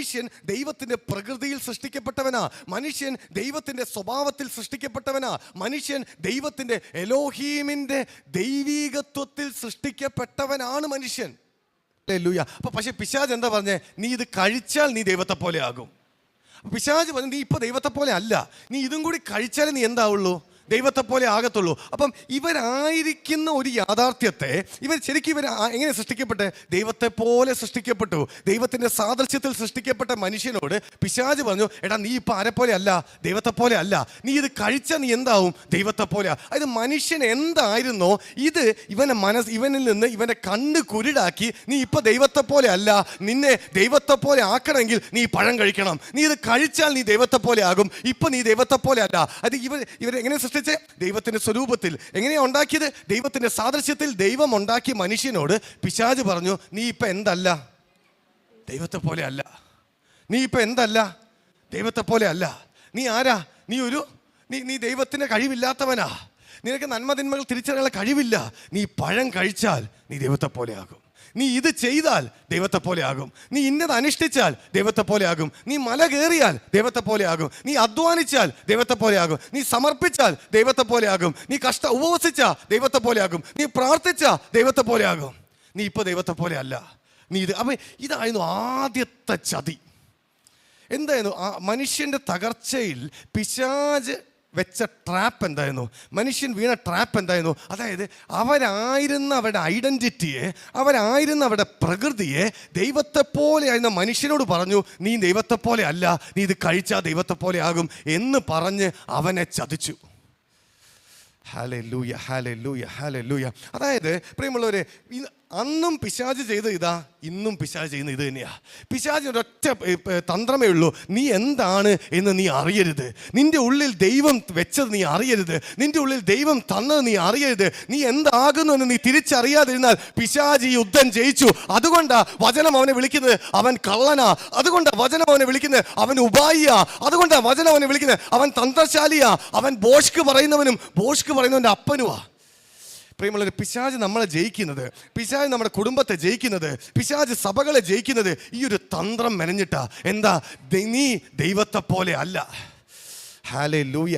മനുഷ്യൻ ദൈവത്തിൻ്റെ പ്രകൃതിയിൽ സൃഷ്ടിക്കപ്പെട്ടവനാ. മനുഷ്യൻ ദൈവത്തിൻ്റെ സ്വഭാവത്തിൽ സൃഷ്ടിക്കപ്പെട്ടവനാ. മനുഷ്യൻ ദൈവത്തിൻ്റെ എലോഹീമിൻ്റെ ദൈവീകത്വത്തിൽ സൃഷ്ടിക്കപ്പെട്ടവനാണ് മനുഷ്യൻ. ഹല്ലേലൂയ. അപ്പോൾ പക്ഷേ പിശാച് എന്താ പറഞ്ഞേ? നീ ഇത് കഴിച്ചാൽ നീ ദൈവത്തെ പോലെ ആകും. പിശാച് പറഞ്ഞു, നീ ഇപ്പോൾ ദൈവത്തെ പോലെ അല്ല, നീ ഇതും കൂടി കഴിച്ചാലേ നീ എന്താവുള്ളൂ? ദൈവത്തെ പോലെ ആകത്തുള്ളൂ. അപ്പം ഇവരായിരിക്കുന്ന ഒരു യാഥാർത്ഥ്യത്തെ ശരിക്കും എങ്ങനെ സൃഷ്ടിക്കപ്പെട്ടെ? ദൈവത്തെ പോലെ സൃഷ്ടിക്കപ്പെട്ടു. ദൈവത്തിൻ്റെ സാദൃശ്യത്തിൽ സൃഷ്ടിക്കപ്പെട്ട മനുഷ്യനോട് പിശാച് പറഞ്ഞു, എടാ നീ ഇപ്പം ആരെ പോലെ അല്ല, ദൈവത്തെ പോലെ അല്ല, നീ ഇത് കഴിച്ചാൽ നീ എന്താവും? ദൈവത്തെ പോലെ. അതായത് മനുഷ്യൻ എന്തായിരുന്നോ ഇത് ഇവനിൽ നിന്ന് ഇവൻ്റെ കണ്ണ് കുരുടാക്കി, നീ ഇപ്പം ദൈവത്തെ പോലെ അല്ല, നിന്നെ ദൈവത്തെ പോലെ ആക്കണമെങ്കിൽ നീ പഴം കഴിക്കണം, നീ ഇത് കഴിച്ചാൽ നീ ദൈവത്തെ പോലെ ആകും, ഇപ്പം നീ ദൈവത്തെ പോലെ അല്ല. അത് ഇവരെങ്ങനെ ദൈവത്തിന്റെ സ്വരൂപത്തിൽ എങ്ങനെയാ ഉണ്ടാക്കിയത്? ദൈവത്തിന്റെ സാദൃശ്യത്തിൽ ദൈവം ഉണ്ടാക്കിയ മനുഷ്യനോട് പിശാച് പറഞ്ഞു, നീ ഇപ്പൊ എന്തല്ല? ദൈവത്തെ പോലെ അല്ല. നീ ഇപ്പൊ എന്തല്ല? ദൈവത്തെ പോലെ അല്ല. നീ ആരാ? നീ ദൈവത്തിന്റെ കഴിവില്ലാത്തവനാ. നിനക്ക് നന്മതിന്മകൾ തിരിച്ചറിയാനുള്ള കഴിവില്ല. നീ പഴം കഴിച്ചാൽ നീ ദൈവത്തെ പോലെ ആകും. നീ ഇത് ചെയ്താൽ ദൈവത്തെ പോലെ ആകും. നീ ഇന്നത് അനുഷ്ഠിച്ചാൽ ദൈവത്തെ പോലെ ആകും. നീ മല കയറിയാൽ ദൈവത്തെ പോലെ ആകും. നീ അധ്വാനിച്ചാൽ ദൈവത്തെ പോലെ ആകും. നീ സമർപ്പിച്ചാൽ ദൈവത്തെ പോലെ ആകും. നീ ഉപവസിച്ചാൽ ദൈവത്തെ പോലെ ആകും. നീ പ്രാർത്ഥിച്ചാൽ ദൈവത്തെ പോലെ ആകും. നീ ഇപ്പോൾ ദൈവത്തെ പോലെ അല്ല. അപ്പം ഇതായിരുന്നു ആദ്യത്തെ ചതി. എന്തായിരുന്നു? മനുഷ്യൻ്റെ തകർച്ചയിൽ പിശാച് വെച്ച ട്രാപ്പ് എന്തായിരുന്നു? മനുഷ്യൻ വീണ ട്രാപ്പ് എന്തായിരുന്നു? അതായത് അവരായിരുന്ന അവരുടെ ഐഡൻറ്റിറ്റിയെ, അവരായിരുന്ന അവരുടെ പ്രകൃതിയെ ദൈവത്തെ പോലെ ആയിരുന്ന മനുഷ്യനോട് പറഞ്ഞു, നീ ദൈവത്തെ പോലെ അല്ല, നീ ഇത് കഴിച്ചാൽ ദൈവത്തെ പോലെ ആകും എന്ന് പറഞ്ഞ് അവനെ ചതിച്ചു. Hallelujah, hallelujah, hallelujah. അതായത് പ്രിയമുള്ളവരെ, അന്നും പിശാച് ചെയ്ത ഇതാ, ഇന്നും പിശാച് ചെയ്യുന്ന ഇത് തന്നെയാ. പിശാചിന് ഒരൊറ്റ തന്ത്രമേ ഉള്ളൂ, നീ എന്താണ് എന്ന് നീ അറിയരുത്. നിന്റെ ഉള്ളിൽ ദൈവം വെച്ചത് നീ അറിയരുത്. നിന്റെ ഉള്ളിൽ ദൈവം തന്നത് നീ അറിയരുത്. നീ എന്താകുന്നു എന്ന് നീ തിരിച്ചറിയാതിരുന്നാൽ പിശാച് ഈ യുദ്ധം ജയിച്ചു. അതുകൊണ്ടാ വചനം അവനെ വിളിക്കുന്നത് അവൻ കള്ളനാ. അതുകൊണ്ടാ വചനം അവനെ വിളിക്കുന്നത് അവൻ ഉപായിയാ. അതുകൊണ്ടാ വചനം അവനെ വിളിക്കുന്നത് അവൻ തന്ത്രശാലിയാ. അവൻ ബോഷ്ക്ക് പറയുന്നവനും ബോഷ്ക്ക് പറയുന്നവൻ്റെ അപ്പനുമാ. പ്രിയമുള്ളവരെ, പിശാച് നമ്മളെ ജയിക്കുന്നത്, പിശാച് നമ്മുടെ കുടുംബത്തെ ജയിക്കുന്നത്, പിശാച് സഭകളെ ജയിക്കുന്നത് ഈ ഒരു തന്ത്രം മെനഞ്ഞിട്ടാ. എന്താ? നീ ദൈവത്തെ പോലെ അല്ല. ഹല്ലേലൂയ.